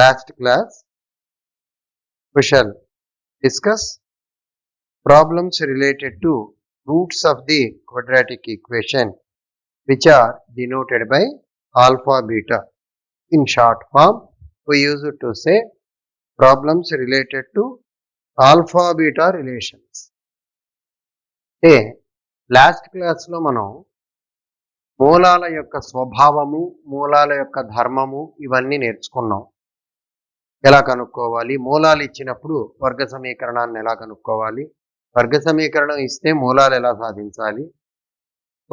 Last class, we shall discuss problems related to roots of the quadratic equation, which are denoted by alpha, beta. In short form, we use it to say problems related to alpha, beta relations. Last క్లాస్లో మనం మూలాల యొక్క స్వభావము, మూలాల యొక్క ధర్మము ఇవన్నీ నేర్చుకున్నాం. ఎలా కనుక్కోవాలి, మూలాలు ఇచ్చినప్పుడు వర్గ సమీకరణాన్ని ఎలా కనుక్కోవాలి, వర్గ సమీకరణం ఇస్తే మూలాలు ఎలా సాధించాలి,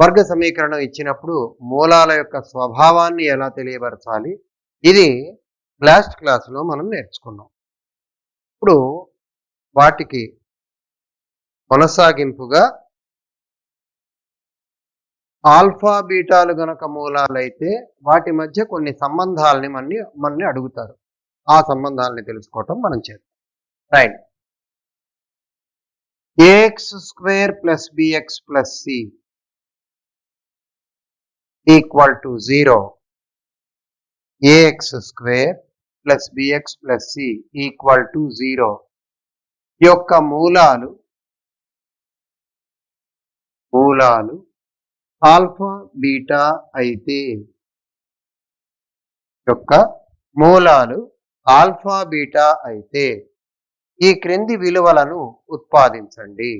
వర్గ సమీకరణం ఇచ్చినప్పుడు మూలాల యొక్క స్వభావాన్ని ఎలా తెలియపరచాలి, ఇది లాస్ట్ క్లాస్లో మనం నేర్చుకున్నాం. ఇప్పుడు వాటికి కొనసాగింపుగా ఆల్ఫా బీటాలు గనక మూలాలైతే వాటి మధ్య కొన్ని సంబంధాలని మనని అడుగుతారు. ఆ సంబంధాలని తెలుసుకోవటం మనం చేద్దాం. Right. A x square plus b x plus c equal to 0. A x square plus b x plus c equal to 0 యొక్క మూలాలు ఆల్ఫా బీటా అయితే ఈ క్రింది విలువలను ఉత్పాదించండి.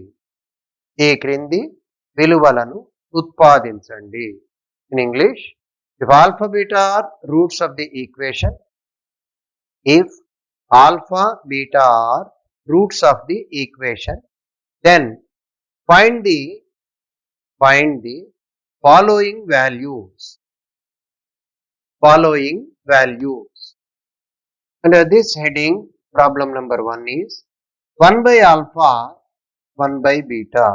In English, if alpha beta are roots of the equation, then find the following values. Under this heading, problem number 1 is 1 by alpha, 1 by beta.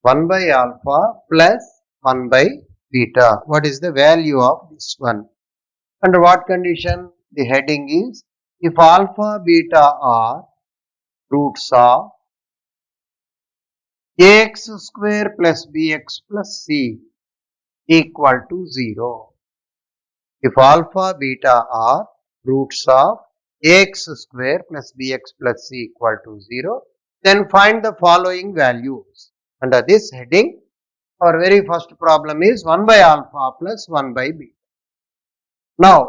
1 by alpha plus 1 by beta. What is the value of this one? Under what condition? The heading is if alpha beta are roots of ax square plus bx plus c equal to 0. If alpha beta are roots of ax square plus bx plus c equal to 0, then find the following values. Under this heading, our very first problem is 1 by alpha plus 1 by beta. Now,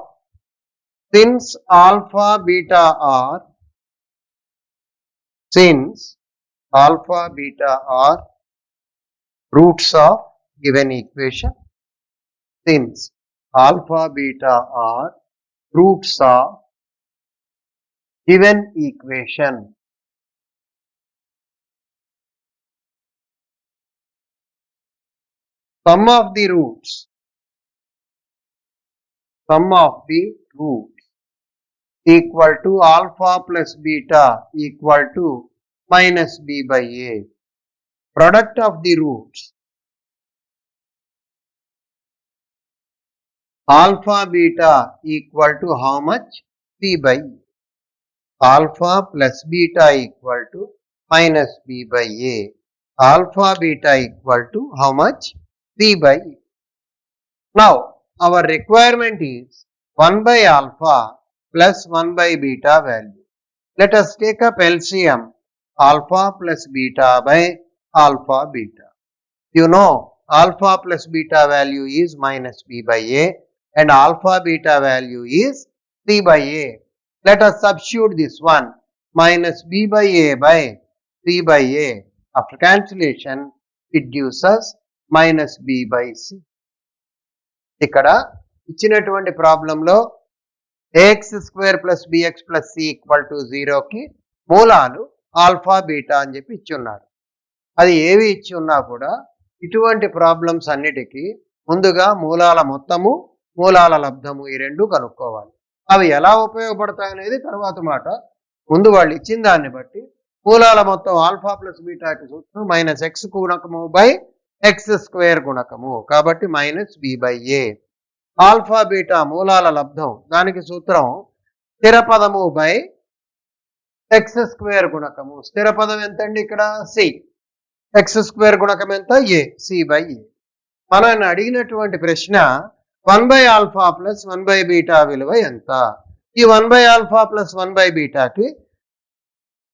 since alpha beta are roots of given equation, sum of the roots equal to alpha plus beta equal to minus b by a. Product of the roots alpha beta equal to how much? C by e. Alpha plus beta equal to minus b by a. Alpha beta equal to how much? C by e. Now, our requirement is 1 by alpha plus 1 by beta value. Let us take up LCM alpha plus beta by alpha beta. You know, alpha plus beta value is minus b by a and alpha beta value is c by a. Let us substitute this one, minus b by a by c by a. After cancellation, it gives us minus b by c. ఇక్కడ ఇచ్చినటువంటి ప్రాబ్లంలో ax square plus bx plus c equal to 0కి మూలాలు alpha beta అని చెప్పి ఇచ్చి ఉన్నారు. అది ఏవి ఇచ్చి ఉన్నా కూడా ఇటువంటి ప్రాబ్లమ్స్ అన్నిటికీ ముందుగా మూలాల మొత్తము, మూలాల లబ్ధము ఈ రెండు కనుక్కోవాలి. అవి ఎలా ఉపయోగపడతాయి అనేది తర్వాత మాట. ముందు వాళ్ళు ఇచ్చిన దాన్ని బట్టి మూలాల మొత్తం ఆల్ఫా ప్లస్ బీటాకి సూత్రం మైనస్ ఎక్స్ గుణకము బై ఎక్స్ స్క్వేర్ గుణకము, కాబట్టి minus b by a. Alpha beta మూలాల లబ్ధం, దానికి సూత్రం స్థిర పదము బై ఎక్స్ స్క్వేర్ గుణకము. స్థిర పదం ఎంతండి ఇక్కడ? సి. ఎక్స్ స్క్వేర్ గుణకం ఎంత? ఏ. సి బై ఏ. మనం అడిగినటువంటి ప్రశ్న 1 by alpha plus 1 by beta విలువ ఎంత? ఈ 1 by alpha plus 1 by beta కి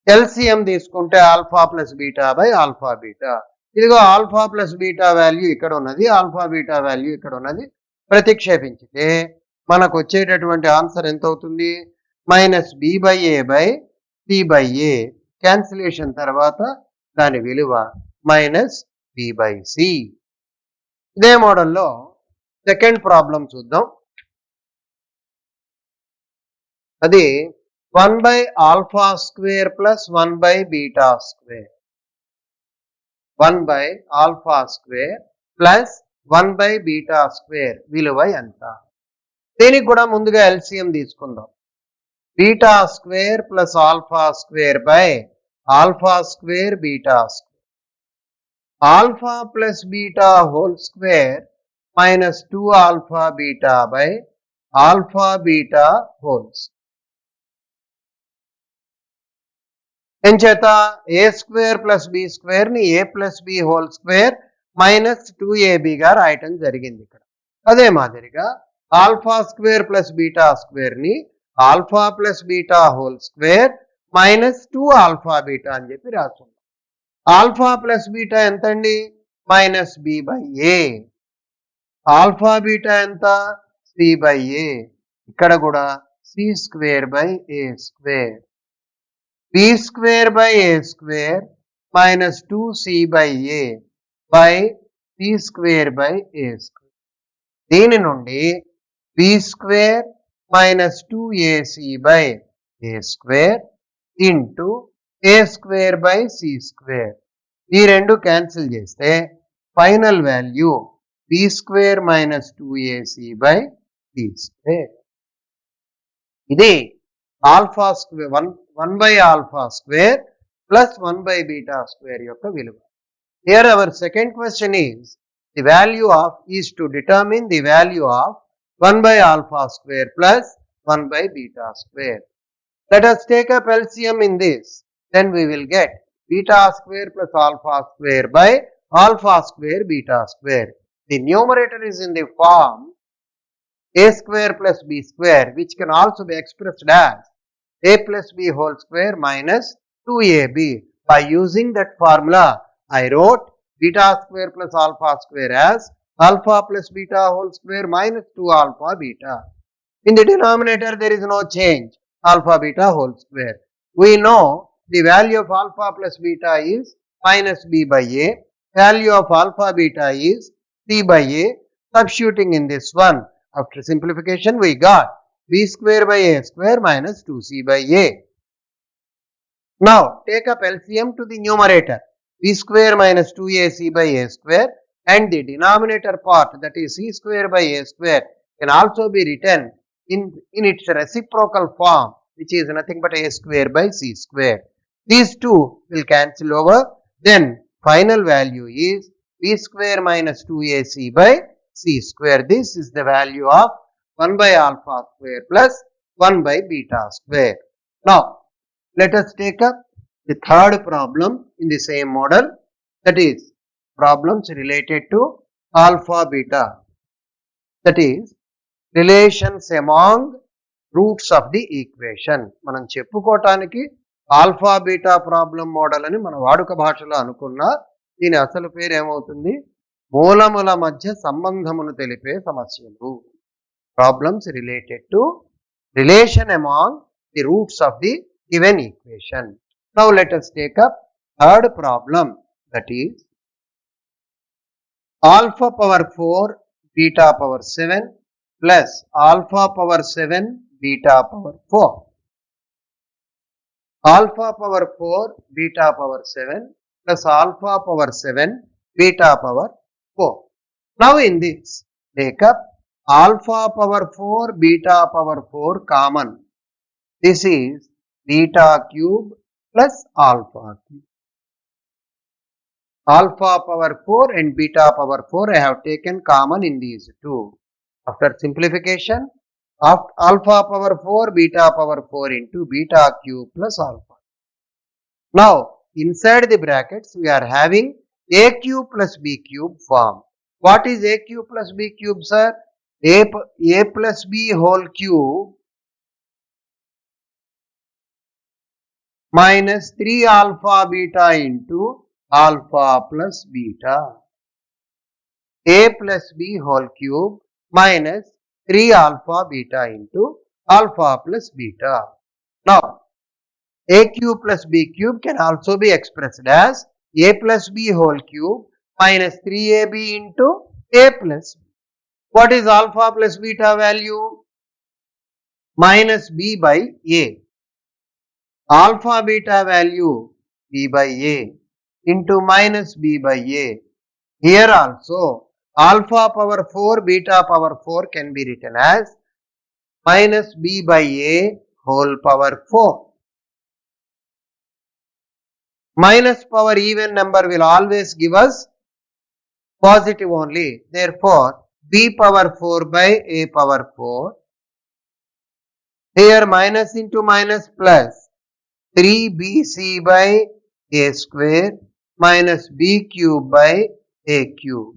LCM తీసుకుంటే alpha plus beta by alpha beta. ఇదిగో ఆల్ఫా ప్లస్ బీటా వాల్యూ ఇక్కడ ఉన్నది, ఆల్ఫా బీటా వాల్యూ ఇక్కడ ఉన్నది. ప్రతిక్షేపించితే మనకు వచ్చేటటువంటి ఆన్సర్ ఎంత అవుతుంది? Minus b by a by c by a. Cancellation తర్వాత దాని విలువ మైనస్ బి బై సి. ఇదే మోడల్లో సెకండ్ ప్రాబ్లం చూద్దాం. అది 1 by alpha square plus 1 by beta square. 1 by alpha square plus 1 by beta square విలువ ఎంత? దీనికి కూడా ముందుగా LCM తీసుకుందాం. Beta square plus alpha square by alpha square beta square. Alpha plus beta whole square minus 2 alpha beta by alpha beta wholes. ఎంచేత a square plus b square ని a plus b whole square minus 2ab రాయటం జరిగింది ఇక్కడ. అదే మాదిరిగా alpha square plus beta square ని alpha plus beta whole square minus 2 alpha beta అని చెప్పి రాస్తున్నాం. ఆల్ఫా ప్లస్ బీటా ఎంత అండి? Minus b by a. Alpha beta ఎంత? C by a. ఇక్కడ కూడా c square by A square. b square by a square minus 2c by a by c square by a square. దీని నుండి b square minus 2ac by a square into a square by c square. ఈ రెండు cancel చేస్తే final value b square minus 2ac by c square. ఇది alpha square 1 by alpha square plus 1 by beta square యొక్క విలువ. Here our second question is to determine the value of 1 by alpha square plus 1 by beta square. Let us take up LCM in this. Then we will get beta square plus alpha square by alpha square beta square. The numerator is in the form a square plus b square, which can also be expressed as a plus b whole square minus 2ab. By using that formula, I wrote beta square plus alpha square as alpha plus beta whole square minus 2 alpha beta. In the denominator, there is no change, alpha beta whole square. We know the value of alpha plus beta is minus b by a. Value of alpha beta is c by a. Substituting in this one, after simplification, we got b square by a square minus 2c by a. Now, take up LCM to the numerator. b square minus 2ac by a square and the denominator part, that is c square by a square, can also be written in its reciprocal form, which is nothing but a square by c square. These two will cancel over. Then, final value is b square minus 2ac by c square. This is the value of 1 by alpha square plus 1 by beta square. Now, let us take up the third problem in the same model, that is problems related to alpha beta, that is relations among roots of the equation. మనం చెప్పుకోవటానికి alpha beta problem model అని మన వాడుక భాషలో అనుకున్నా దీని అసలు పేరు ఏమవుతుంది? మూలముల మధ్య సంబంధమును తెలిపే సమస్యలు. Problems related to relation among the roots of the given equation. Now let us take up third problem, that is alpha power 4 beta power 7 plus alpha power 7 beta power 4. Alpha power 4 beta power 7 plus alpha power 7 beta power 4. Now in this, take up alpha power 4 beta power 4 common. This is beta cube plus alpha cube. Alpha power 4 and beta power 4 I have taken common in these two. After simplification, of alpha power 4 beta power 4 into beta cube plus alpha. Now inside the brackets we are having a cube plus b cube form. What is a cube plus b cube, sir? a plus b whole cube minus 3 alpha beta into alpha plus beta. A plus b whole cube minus 3 alpha beta into alpha plus beta. Now, a cube plus b cube can also be expressed as a plus b whole cube minus 3ab into a plus b. What is alpha plus beta value? Minus b by a. Alpha beta value b by a into minus b by a. Here also alpha power 4 beta power 4 can be written as minus b by a whole power 4. Minus power even number will always give us positive only. Therefore, b power 4 by a power 4. Here minus into minus plus 3bc by a square minus b cube by a cube.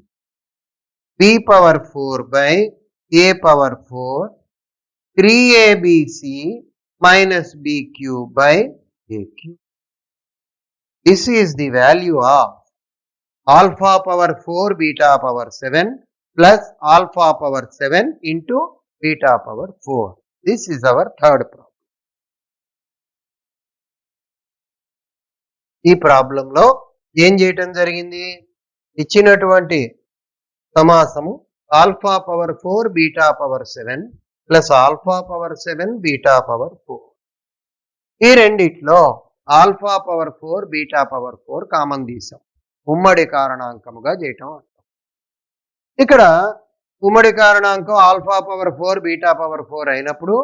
b power 4 by a power 4. 3abc minus b cube by a cube. This is the value of alpha power 4 beta power 7 plus alpha power 7 into beta power 4. This is our third problem. ఈ ప్రాబ్లంలో ఏం చేయటం జరిగింది? ఇచ్చినటువంటి సమాసము alpha power 4 beta power 7 plus alpha power 7 beta power 4. ఈ రెండిట్లో alpha power 4 beta power 4 common తీసాం. ఉమ్మడి కారణాంకముగా చేయటం అంటాం. ఇక్కడ ఉమ్మడి కారణాంకం ఆల్ఫా పవర్ 4 బీటా పవర్ 4 అయినప్పుడు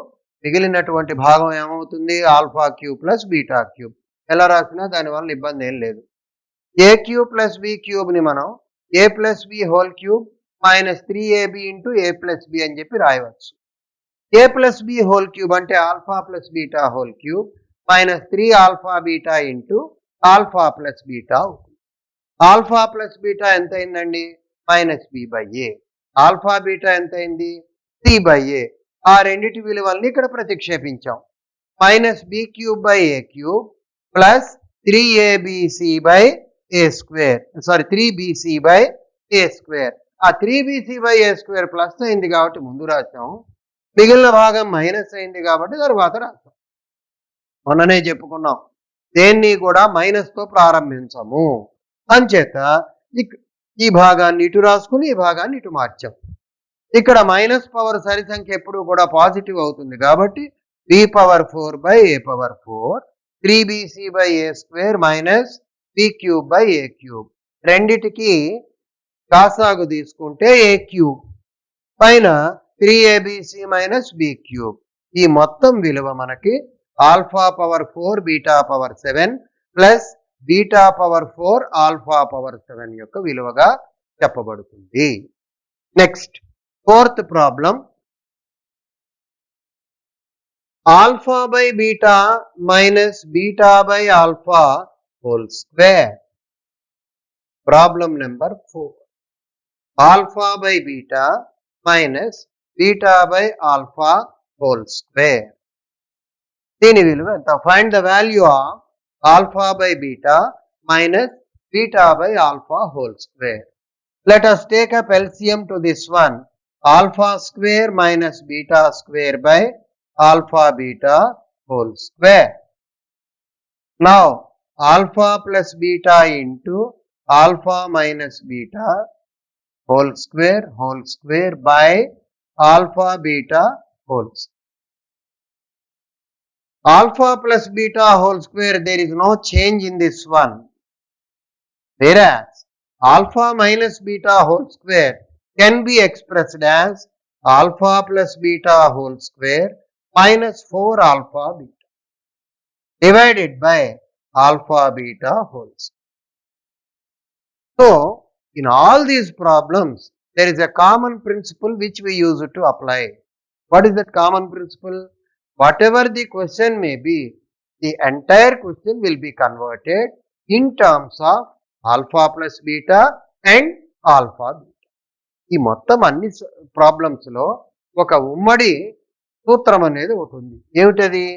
మిగిలినటువంటి భాగం ఏమవుతుంది? Alpha cube plus beta cube. ఎలా రాసినా దానివల్ల ఇబ్బంది ఏం లేదు. ఏ క్యూబ్ ప్లస్ బి క్యూబ్ని మనం a plus b whole cube minus 3ab into A plus b అని చెప్పి రాయవచ్చు. A plus b whole cube అంటే alpha plus beta whole cube minus 3 alpha beta into alpha plus beta అవుతుంది. Alpha plus beta ఎంత అయిందండి? Minus b by a. Alpha beta ఎంత అయింది? C by a. ఆ రెండిటి విలువల్ని ఇక్కడ ప్రతిక్షేపించాం. Minus b cube by a cube plus 3abc by A square, sorry 3bc by A square. ఆ 3bc by A square plus అయింది కాబట్టి ముందు రాసాం, మిగిలిన భాగం మైనస్ అయింది కాబట్టి తర్వాత రాసాం. మొన్ననే చెప్పుకున్నాం, దేన్ని కూడా మైనస్తో ప్రారంభించము. అంచేత ఈ భాగాన్ని ఇటు రాసుకుని ఈ భాగాన్ని ఇటు మార్చాం. ఇక్కడ మైనస్ పవర్ సరి సంఖ్య ఎప్పుడు కూడా పాజిటివ్ అవుతుంది కాబట్టి b power 4 by A power 4 3bc by A square minus b cube by a cube. రెండిటికి కాసాగు తీసుకుంటే ఏ క్యూబ్ పైన 3abc మైనస్ b క్యూబ్. ఈ మొత్తం విలువ మనకి alpha power 4 beta power 7 plus beta power 4 alpha power 7 యొక్క విలువగా చెప్పబడుతుంది. Next fourth problem, alpha by beta minus beta by alpha whole square. Problem number 4. Alpha by beta minus beta by alpha whole square. దీని విలువ ఎంత? Find the value of alpha by beta minus beta by alpha whole square. Let us take up LCM to this one. Alpha square minus beta square by alpha beta whole square. Now alpha plus beta into alpha minus beta whole square by alpha beta whole square. Alpha plus beta whole square, there is no change in this one. Whereas alpha minus beta whole square can be expressed as alpha plus beta whole square minus 4 alpha beta divided by alpha beta whole square. So, in all these problems, there is a common principle which we use to apply. What is that common principle? Whatever the question may be, the entire question will be converted in terms of alpha plus beta and alpha beta. ఈ మొత్తం అన్ని ప్రాబ్లమ్స్లో ఒక ఉమ్మడి సూత్రం అనేది ఒకటి ఉంది. ఏమిటది?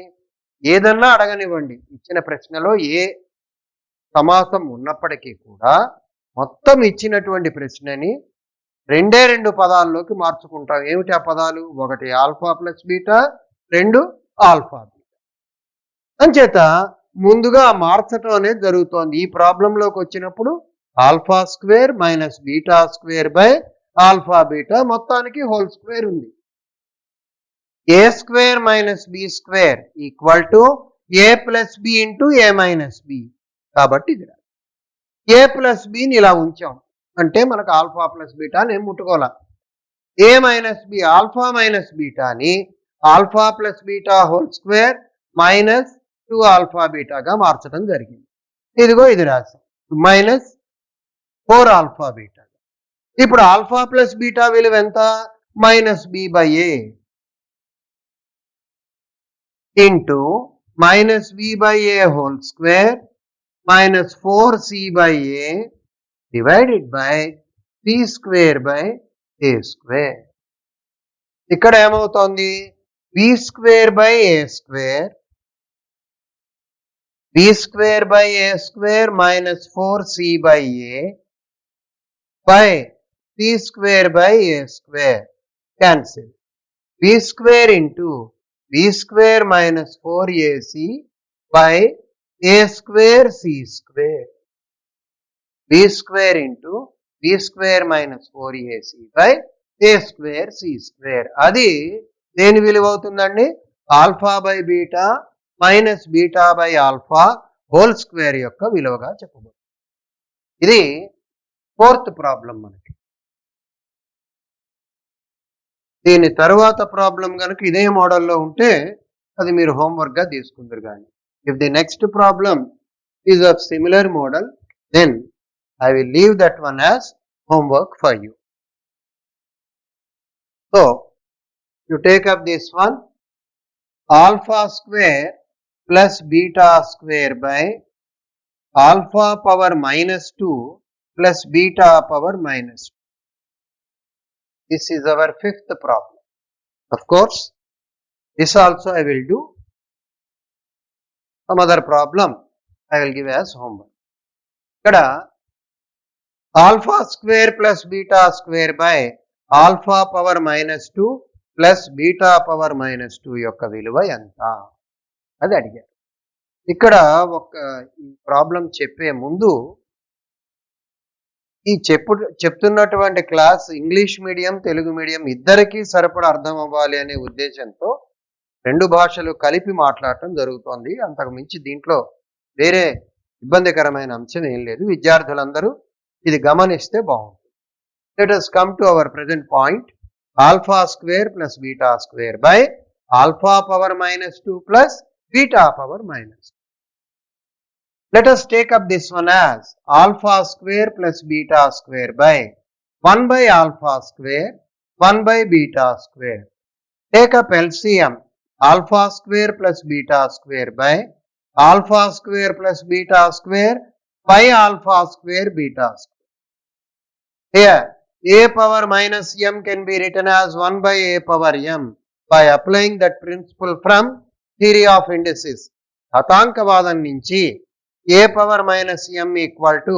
ఏదన్నా అడగనివ్వండి, ఇచ్చిన ప్రశ్నలో ఏ సమాసం ఉన్నప్పటికీ కూడా మొత్తం ఇచ్చినటువంటి ప్రశ్నని రెండే 2 పదాల్లోకి మార్చుకుంటాం. ఏమిటి ఆ పదాలు? ఒకటి alpha plus beta, 2 alpha beta. అంచేత ముందుగా మార్చటం అనేది జరుగుతోంది. ఈ ప్రాబ్లంలోకి వచ్చినప్పుడు alpha square minus beta square by alpha beta మొత్తానికి హోల్ స్క్వేర్ ఉంది. A square minus b square equal to a plus b into a minus b. కాబట్టి ఇది ఏ ప్లస్ బిని ఇలా ఉంచాం అంటే మనకు ఆల్ఫా ప్లస్ బీటా నేను ముట్టుకోవాల. A minus b alpha minus బీటాని alpha plus beta whole square minus 2 alpha బీటాగా మార్చడం జరిగింది. ఇదిగో ఇది రాసాం మైనస్ 4 ఆల్ఫా బీటా. ఇప్పుడు ఆల్ఫా ప్లస్ బీటా విలువ ఎంత? Minus b by a into minus b by A whole square minus 4c by a divided by c square by A square. ఇక్కడ ఏమవుతోంది? B square by A square, b square by A square minus 4c by a by c square by A square cancel. B square into b square minus 4ac by A square c square. B square into b square minus 4ac by A square c square. అది దేని విలువ అవుతుందండి? Alpha by beta minus beta by alpha whole square యొక్క విలువగా చెప్పబడుతుంది. ఇది 4th problem మనకి. దీని తరువాత ప్రాబ్లం కనుక ఇదే మోడల్లో ఉంటే అది మీరు హోంవర్క్గా తీసుకుందరు. కానీ if the next problem is of similar model then I will leave that one as homework for you. So, you take up this one, alpha square plus beta square by alpha power minus 2 plus beta power minus 2. This is our 5th problem. Of course, this also I will do. Some other problem I will give as homework. Ikkada alpha square plus beta square by alpha power minus 2 plus beta power minus 2 యొక్క విలువ ఎంత అది అడిగారు. ఇక్కడ ఒక ఈ problem చెప్పే ముందు ఈ చెప్తున్నటువంటి class English medium Telugu medium ఇద్దరికీ సరిపడా అర్థం అవ్వాలి అనే ఉద్దేశంతో 2 భాషలు కలిపి మాట్లాడటం జరుగుతోంది. అంతకు మించి దీంట్లో వేరే ఇబ్బందికరమైన అంశం ఏం లేదు. విద్యార్థులందరూ ఇది గమనిస్తే బాగుంటుంది. Let us come to our present point. Alpha square plus beta square by alpha power minus 2 plus beta power minus 2. Let us take up this one as alpha square plus beta square by 1 by alpha square 1 by beta square. Take up LCM alpha square plus beta square by alpha square plus beta square by alpha square beta square. Here a power minus m can be written as 1 by a power m by applying that principle from theory of indices. ఘాతాంకవాదం నుంచి a power minus m equal to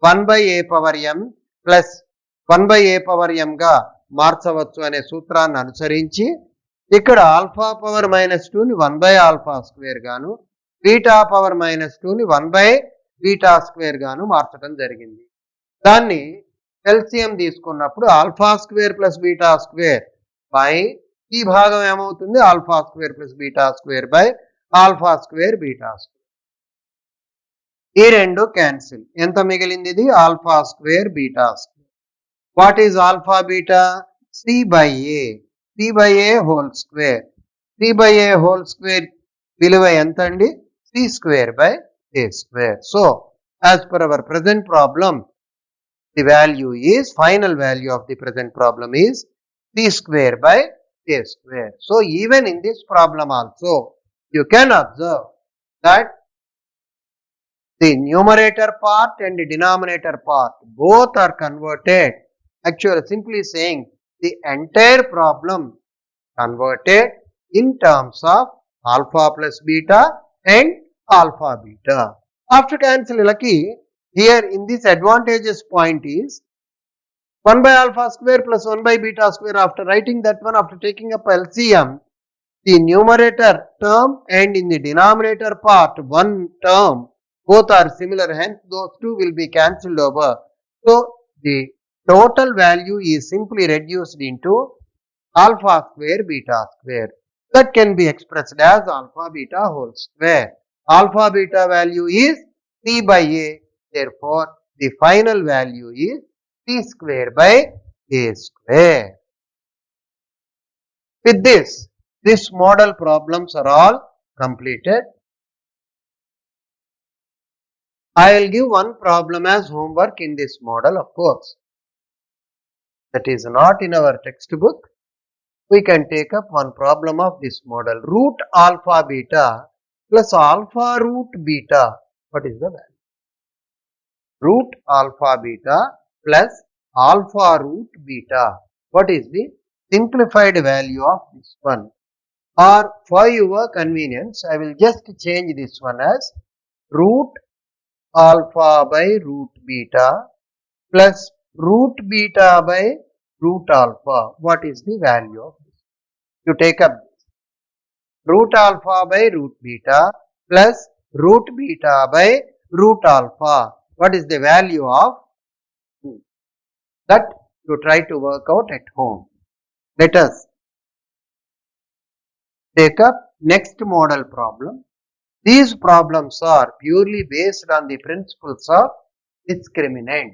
1 by a power m plus 1 by a power m గా మార్చవచ్చు అనే సూత్రాన్ని అనుసరించి ఇక్కడ alpha power minus 2ని 1 by alpha square గాను beta power minus 2ని 1 by బీటా స్క్వేర్ గాను మార్చడం జరిగింది. దాన్ని ఎల్సిఎం తీసుకున్నప్పుడు alpha square plus beta square by ఈ భాగం ఏమవుతుంది? Alpha square plus beta square by alpha square beta square. ఈ రెండు క్యాన్సిల్. ఎంత మిగిలింది? ఇది alpha square beta square. What is alpha beta? C by A, C by A whole square. C by A whole square విలువ ఎంత అండి? C square by A square. So as per our present problem the value is, final value of the present problem is c square by a square. So even in this problem also you can observe that the numerator part and the denominator part both are converted Actually, simply saying the entire problem converted in terms of alpha plus beta and alpha beta. After cancel lucky, here in this advantageous point is 1 by alpha square plus 1 by beta square. After writing that one, after taking up LCM, the numerator term and in the denominator part one term both are similar, hence those two will be cancelled over. So the total value is simply reduced into alpha square beta square. That can be expressed as alpha beta whole square. Alpha beta value is C by A. Therefore, the final value is C square by A square. With this, these model problems are all completed. I will give one problem as homework in this model, of course. That is not in our textbook. We can take up one problem of this model. Root alpha beta plus alpha root beta. What is the value? Root alpha beta plus alpha root beta. What is the simplified value of this one? Or for your convenience, I will just change this one as root alpha by root beta plus root beta by root alpha. What is the value of this? You take up root alpha by root beta plus root beta by root alpha. What is the value of that? You try to work out at home. Let us take up next model problem. These problems are purely based on the principles of discriminant.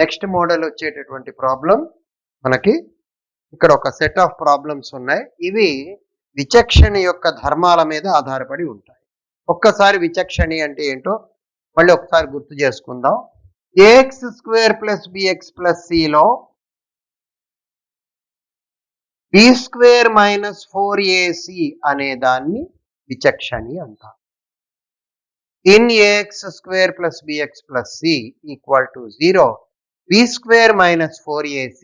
Next model వచ్చేటటువంటి problem మనకి ఇక్కడ ఒక set of problems ఉన్నాయి. ఇవి విచక్షణ యొక్క ధర్మాల మీద ఆధారపడి ఉంటాయి. ఒక్కసారి విచక్షణి అంటే ఏంటో మళ్ళీ ఒకసారి గుర్తు చేసుకుందాం. A x square plus b x plus సిలో బి స్క్వేర్ మైనస్ 4ac అనే దాన్ని విచక్షణి అంటారు. In ax square plus bx plus c equal to 0, b square minus 4ac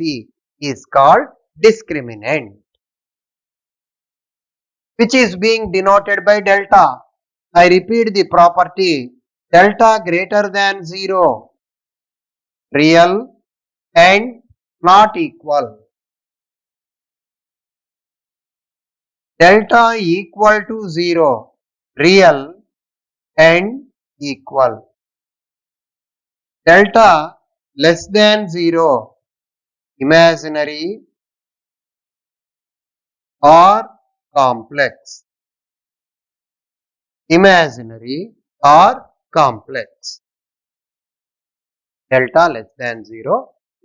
is called discriminant, which is being denoted by delta. I repeat the property, delta greater than 0, real and not equal. Delta equal to 0, real and equal. Delta less than 0, imaginary or complex. Imaginary or complex. Delta less than 0,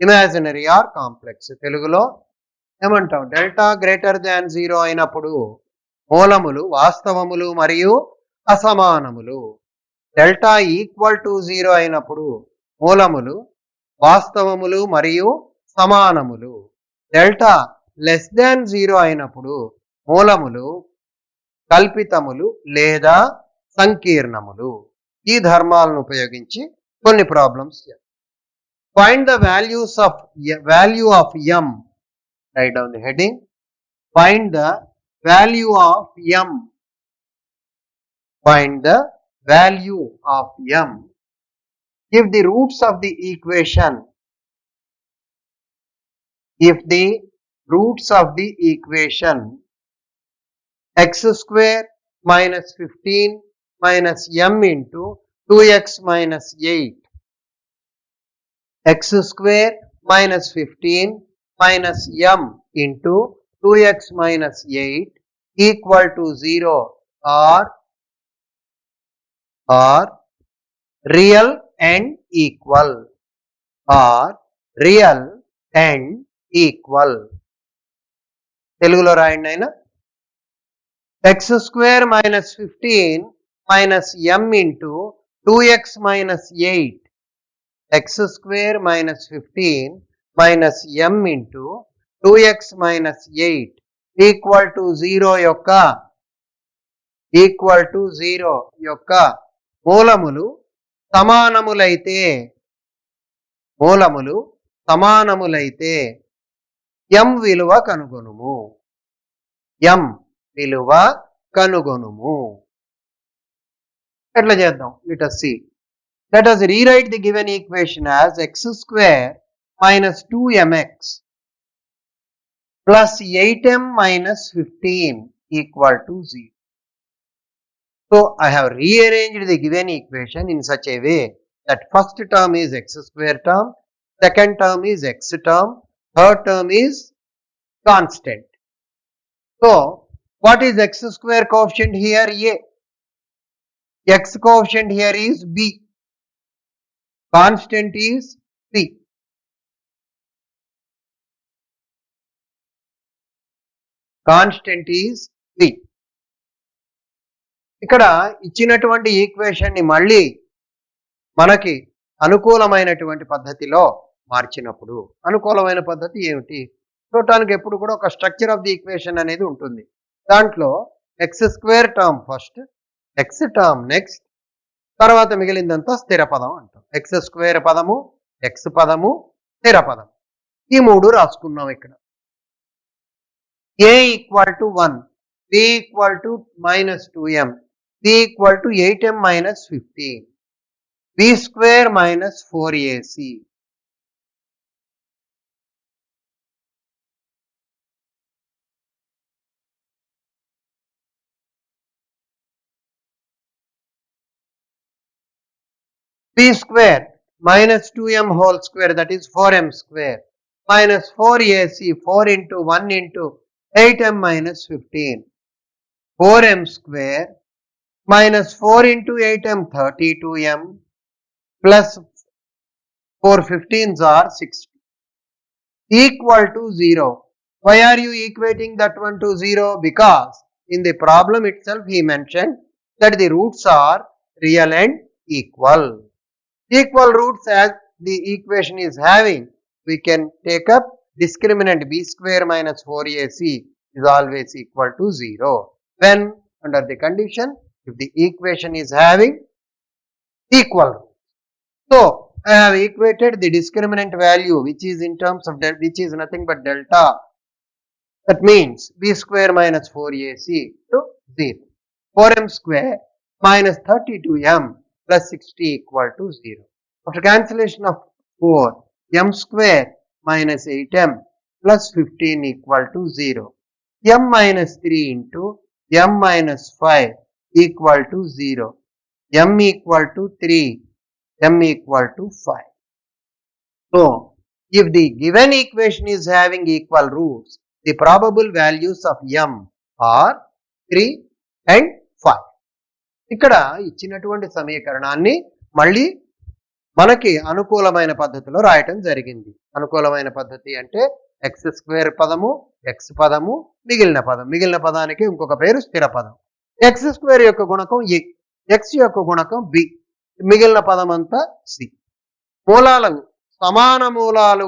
imaginary or complex. తెలుగులో ఏమంటాం? Delta greater than 0 అయినప్పుడు మూలములు వాస్తవములు మరియు అసమానములు. Delta equal to 0 అయినప్పుడు మూలములు వాస్తవములు మరియు సమానములు. Delta less than 0 అయినప్పుడు మూలములు కల్పితములు లేదా సంకీర్ణములు. ఈ ధర్మాలను ఉపయోగించి కొన్ని ప్రాబ్లమ్స్ చేద్దాం. Find the value of m. Write down the heading. Find the value of m. Find the value of m. If the roots of the equation, if the roots of the equation x square minus 15 minus m into 2x minus 8, x square minus 15 minus m into 2x minus 8 equal to 0 are real and equal, are real and equal. తెలుగులో రాయండి అయినా. x square minus 15 minus m into 2x minus 8, x square minus 15 minus m into 2x minus 8 equal to 0 యొక్క మూలములు సమానములైతే, మూలములు సమానములైతే m విలువ కనుగొనుము. m విలువ కనుగొనుము. ఎట్లా చేద్దాం? Let us see. Let us rewrite the given equation as x square minus 2mx plus 8m minus 15 equal to 0. So, I have rearranged the given equation in such a way that first term is x square term, second term is x term, third term is constant. So, what is x square coefficient here? A. X coefficient here is b. Constant is c. Constant is c. ఇక్కడ ఇచ్చినటువంటి equation ని మళ్ళీ మనకి అనుకూలమైనటువంటి పద్ధతిలో మార్చినప్పుడు, అనుకూలమైన పద్ధతి ఏమిటి? చూడటానికి ఎప్పుడు కూడా ఒక స్ట్రక్చర్ ఆఫ్ ది ఈక్వేషన్ అనేది ఉంటుంది. దాంట్లో X square term first, X term next, తర్వాత మిగిలిందంతా స్థిర పదం అంటాం. ఎక్స్ స్క్వేర్ పదము, ఎక్స్ పదము, స్థిర పదం, ఈ మూడు రాసుకున్నాం ఇక్కడ. a equal to 1, b equal to minus 2m, c equal to 8m minus 15, b square minus 4ac. b square minus 2m whole square, that is 4m square, minus 4ac, 4 into 1 into 8m minus 15, 4m square minus 4 into 8m 32m plus 4 15s are 60 equal to 0. Why are you equating that one to 0? Because in the problem itself he mentioned that the roots are real and equal. Equal roots as the equation is having, we can take up discriminant b square minus 4ac is always equal to 0. When under the condition if the equation is having equal roots. So, I have equated the discriminant value which is in terms of which is nothing but delta. That means b square minus 4ac to 0. 4m square minus 32m plus 60 equal to 0. After cancellation of 4, m square minus 8m plus 15 equal to 0. m minus 3 into m minus 5 equal to 0. m equal to 3, m equal to 5. So, if the given equation is having equal roots, the probable values of m are 3 and 5. ఇక్కడ ఇచ్చినటువంటి సమీకరణాన్ని మళ్ళీ మనకి అనుకూలమైన పద్ధతిలో రాయటం జరిగింది. అనుకూలమైన పద్ధతి అంటే ఎక్స్ స్క్వేర్ పదము, ఎక్స్ పదము, మిగిలిన పదం. మిగిలిన పదానికి ఇంకొక పేరు స్థిర పదం. ఎక్స్ స్క్వేర్ యొక్క గుణకం ఏ, ఎక్స్ యొక్క గుణకం బి, మిగిలిన పదం అంతా సి. మూలాలు సమాన మూలాలు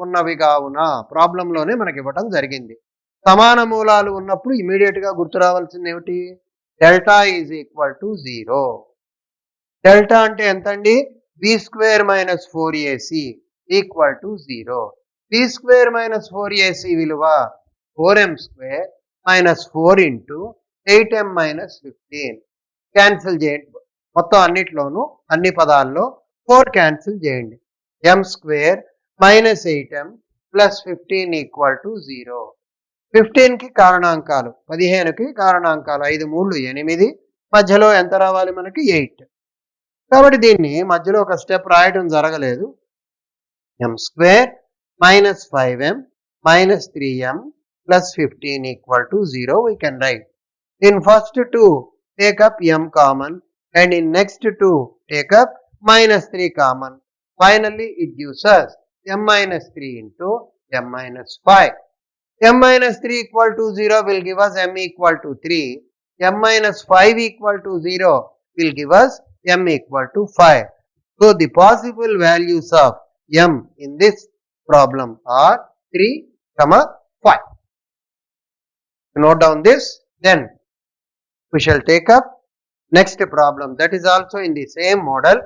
ఉన్నవి కావున ప్రాబ్లంలోనే మనకి ఇవ్వటం జరిగింది. సమాన మూలాలు ఉన్నప్పుడు ఇమీడియట్ గా గుర్తు రావాల్సింది ఏమిటి? Delta is equal to 0. Delta అంటే ఎంతండి? b square minus 4ac equal to 0. b square minus 4ac విలువ 4m square minus 4 into 8m minus 15. Cancel చేయండి. మొత్తం అన్నిట్లోనూ అన్ని పదాల్లో 4 క్యాన్సిల్ చేయండి. m square minus 8m plus 15 equal to 0. 15కి కారణాంకాలు, 15కి కారణాంకాలు 5 3 8, మధ్యలో ఎంత రావాలి మనకి? 8. కాబట్టి దీన్ని మధ్యలో ఒక స్టెప్ రాయడం జరగలేదు. m square minus 5m minus 3m plus 15 equal to 0 we can write. In first two take up m common and in next two take up minus 3 common. Finally it gives us m minus 3 into m minus 5. m minus 3 equal to 0 will give us m equal to 3. m minus 5 equal to 0 will give us m equal to 5. So, the possible values of m in this problem are 3, 5. Note down this, then we shall take up next problem that is also in the same model.